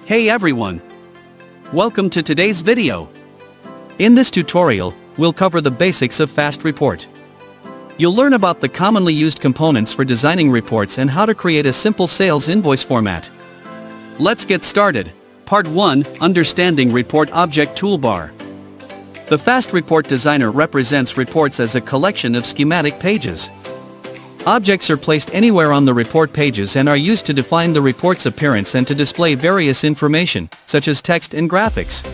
Hey everyone! Welcome to today's video. In this tutorial, we'll cover the basics of Fast Report. You'll learn about the commonly used components for designing reports and how to create a simple sales invoice format. Let's get started. Part 1, Understanding Report Object Toolbar. The Fast Report Designer represents reports as a collection of schematic pages. Objects are placed anywhere on the report pages and are used to define the report's appearance and to display various information, such as text and graphics.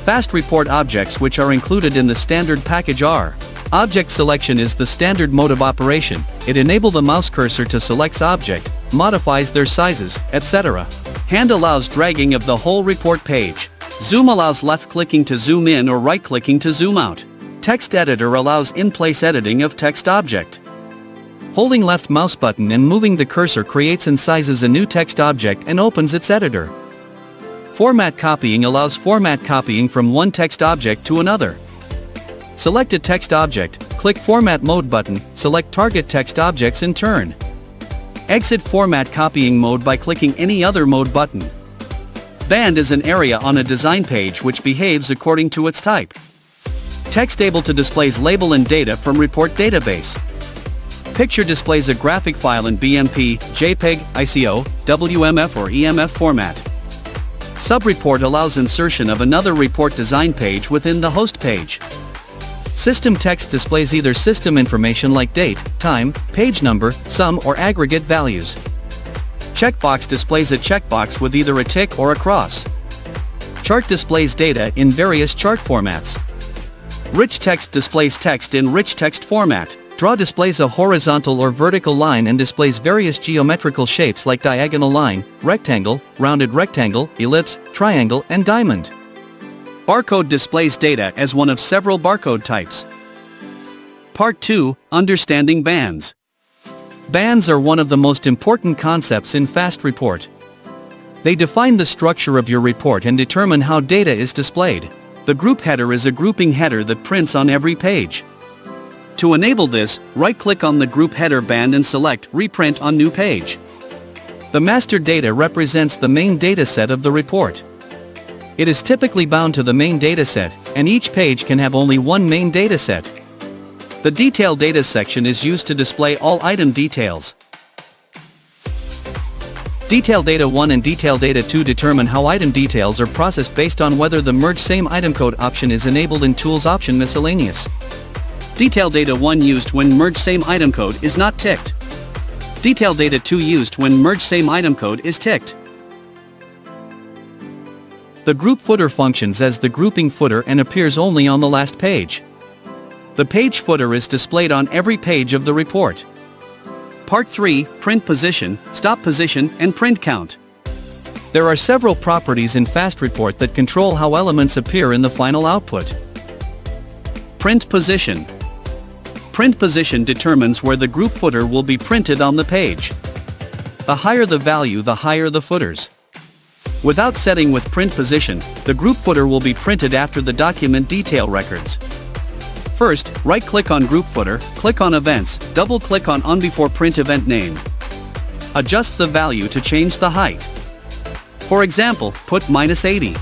Fast Report objects which are included in the standard package are: Object selection is the standard mode of operation. It enables the mouse cursor to select object, modifies their sizes, etc. Hand allows dragging of the whole report page. Zoom allows left-clicking to zoom in or right-clicking to zoom out. Text editor allows in-place editing of text object. Holding left mouse button and moving the cursor creates and sizes a new text object and opens its editor. Format copying allows format copying from one text object to another. Select a text object, click Format Mode button, select target text objects in turn. Exit format copying mode by clicking any other mode button. Band is an area on a design page which behaves according to its type. Text able to displays label and data from report database. Picture displays a graphic file in BMP, JPEG, ICO, WMF or EMF format. Subreport allows insertion of another report design page within the host page. System text displays either system information like date, time, page number, sum or aggregate values. Checkbox displays a checkbox with either a tick or a cross. Chart displays data in various chart formats. Rich text displays text in rich text format. Draw displays a horizontal or vertical line and displays various geometrical shapes like diagonal line, rectangle, rounded rectangle, ellipse, triangle, and diamond. Barcode displays data as one of several barcode types. Part 2, Understanding Bands. Bands are one of the most important concepts in Fast Report. They define the structure of your report and determine how data is displayed. The group header is a grouping header that prints on every page. To enable this, right-click on the group header band and select Reprint on New Page. The master data represents the main dataset of the report. It is typically bound to the main dataset, and each page can have only one main dataset. The Detail Data section is used to display all item details. Detail Data 1 and Detail Data 2 determine how item details are processed based on whether the Merge Same Item Code option is enabled in Tools option Miscellaneous. Detail Data 1 used when Merge Same Item Code is not ticked. Detail Data 2 used when Merge Same Item Code is ticked. The group footer functions as the grouping footer and appears only on the last page. The page footer is displayed on every page of the report. Part 3, Print Position, Stop Position, and Print Count. There are several properties in Fast Report that control how elements appear in the final output. Print Position. Print position determines where the group footer will be printed on the page. The higher the value, the higher the footers. Without setting with print position, the group footer will be printed after the document detail records. First, right-click on Group Footer, click on Events, double-click on Before Print Event Name. Adjust the value to change the height. For example, put -80.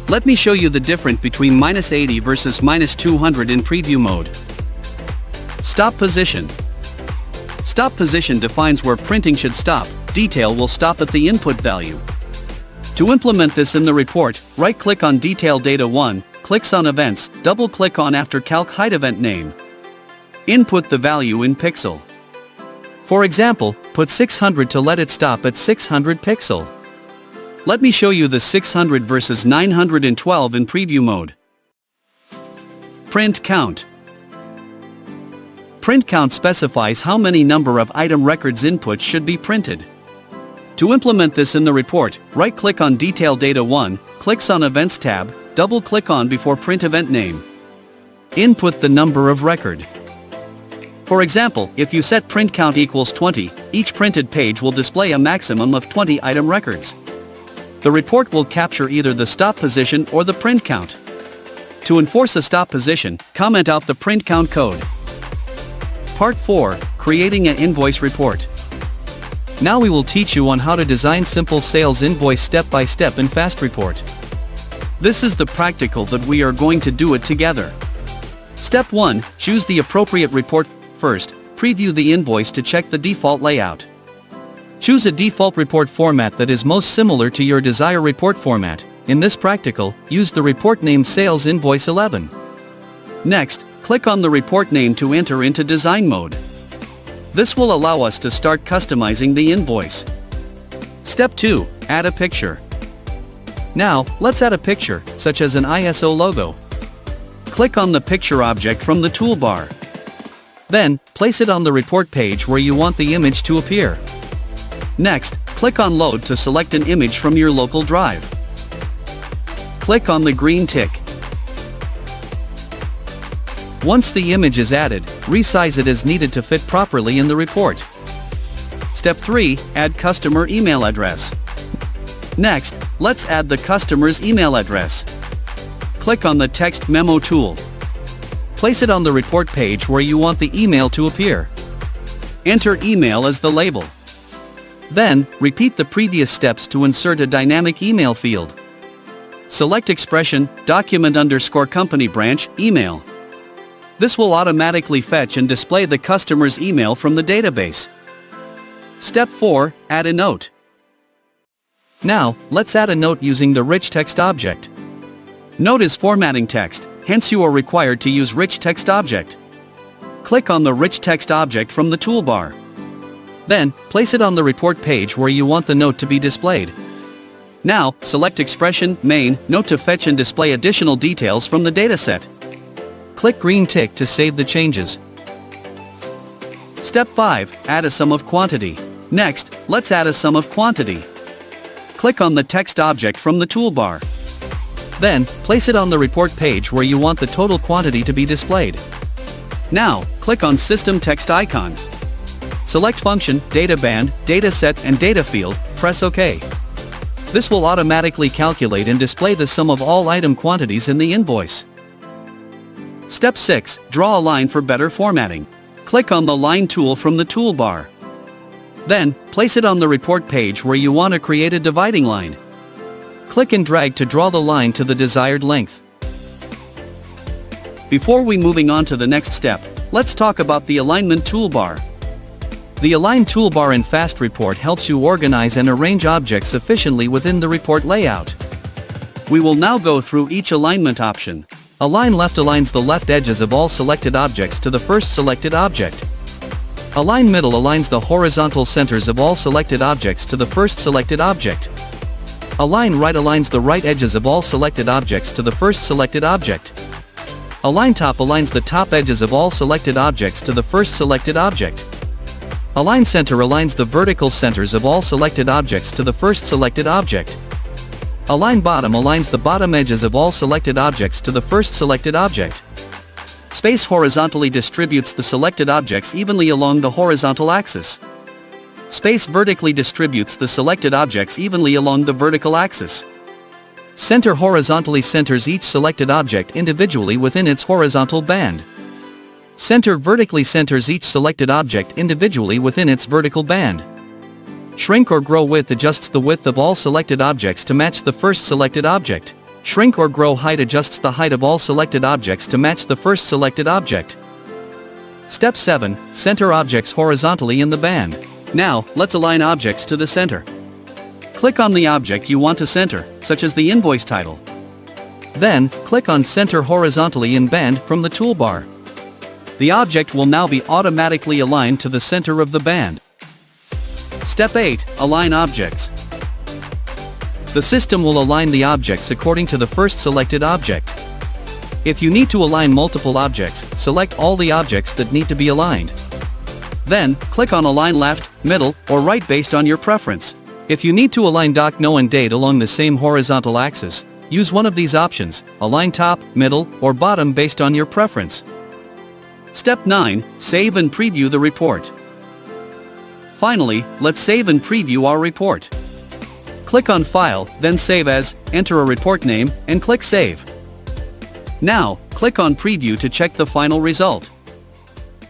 Let me show you the difference between -80 versus -200 in preview mode. Stop Position. Stop Position defines where printing should stop. Detail will stop at the input value. To implement this in the report, right-click on Detail Data 1, clicks on Events, double-click on After Calc Height Event Name. Input the value in pixel. For example, put 600 to let it stop at 600 pixel. Let me show you the 600 versus 912 in preview mode. Print Count. Print count specifies how many number of item records inputs should be printed. To implement this in the report, right-click on Detail Data 1, clicks on Events tab, double-click on Before Print Event Name. Input the number of record. For example, if you set print count equals 20, each printed page will display a maximum of 20 item records. The report will capture either the stop position or the print count. To enforce a stop position, comment out the print count code. Part 4, Creating an Invoice Report. Now we will teach you on how to design simple sales invoice step by step in Fast Report. This is the practical that we are going to do it together. Step 1, choose the appropriate report. First, preview the invoice to check the default layout. Choose a default report format that is most similar to your desired report format. In this practical, use the report name Sales Invoice 11. Next, click on the report name to enter into design mode. This will allow us to start customizing the invoice. Step 2, add a picture. Now, let's add a picture, such as an ISO logo. Click on the picture object from the toolbar. Then, place it on the report page where you want the image to appear. Next, click on Load to select an image from your local drive. Click on the green tick. Once the image is added, resize it as needed to fit properly in the report. Step 3, add customer email address. Next, let's add the customer's email address. Click on the text memo tool. Place it on the report page where you want the email to appear. Enter email as the label. Then, repeat the previous steps to insert a dynamic email field. Select expression, document_company branch, email. This will automatically fetch and display the customer's email from the database. Step 4, add a note. Now, let's add a note using the rich text object. Note is formatting text, hence you are required to use rich text object. Click on the rich text object from the toolbar. Then, place it on the report page where you want the note to be displayed. Now, select expression, main, note to fetch and display additional details from the dataset. Click green tick to save the changes. Step 5, add a sum of quantity. Next, let's add a sum of quantity. Click on the text object from the toolbar. Then, place it on the report page where you want the total quantity to be displayed. Now, click on System Text icon. Select Function, Data Band, Dataset and Data Field, press OK. This will automatically calculate and display the sum of all item quantities in the invoice. Step 6, draw a line for better formatting. Click on the Line tool from the toolbar. Then, place it on the report page where you want to create a dividing line. Click and drag to draw the line to the desired length. Before we moving on to the next step, let's talk about the Alignment toolbar. The Align toolbar in Fast Report helps you organize and arrange objects efficiently within the report layout. We will now go through each alignment option. Align left aligns the left edges of all selected objects to the first selected object. Align middle aligns the horizontal centers of all selected objects to the first selected object. Align right aligns the right edges of all selected objects to the first selected object. Align top aligns the top edges of all selected objects to the first selected object. Align center aligns the vertical centers of all selected objects to the first selected object. Align bottom aligns the bottom edges of all selected objects to the first selected object. Space horizontally distributes the selected objects evenly along the horizontal axis. Space vertically distributes the selected objects evenly along the vertical axis. Center horizontally centers each selected object individually within its horizontal band. Center vertically centers each selected object individually within its vertical band. Shrink or grow width adjusts the width of all selected objects to match the first selected object. Shrink or grow height adjusts the height of all selected objects to match the first selected object. Step 7, center objects horizontally in the band. Now, let's align objects to the center. Click on the object you want to center, such as the invoice title. Then, click on Center Horizontally in Band from the toolbar. The object will now be automatically aligned to the center of the band. Step 8, Align Objects. The system will align the objects according to the first selected object. If you need to align multiple objects, select all the objects that need to be aligned. Then, click on Align Left, Middle, or Right based on your preference. If you need to align doc, no, and date along the same horizontal axis, use one of these options, Align Top, Middle, or Bottom based on your preference. Step 9, Save and preview the report. Finally, let's save and preview our report. Click on File, then Save As, enter a report name, and click Save. Now, click on Preview to check the final result.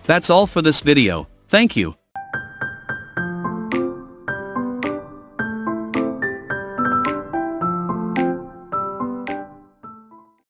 That's all for this video. Thank you.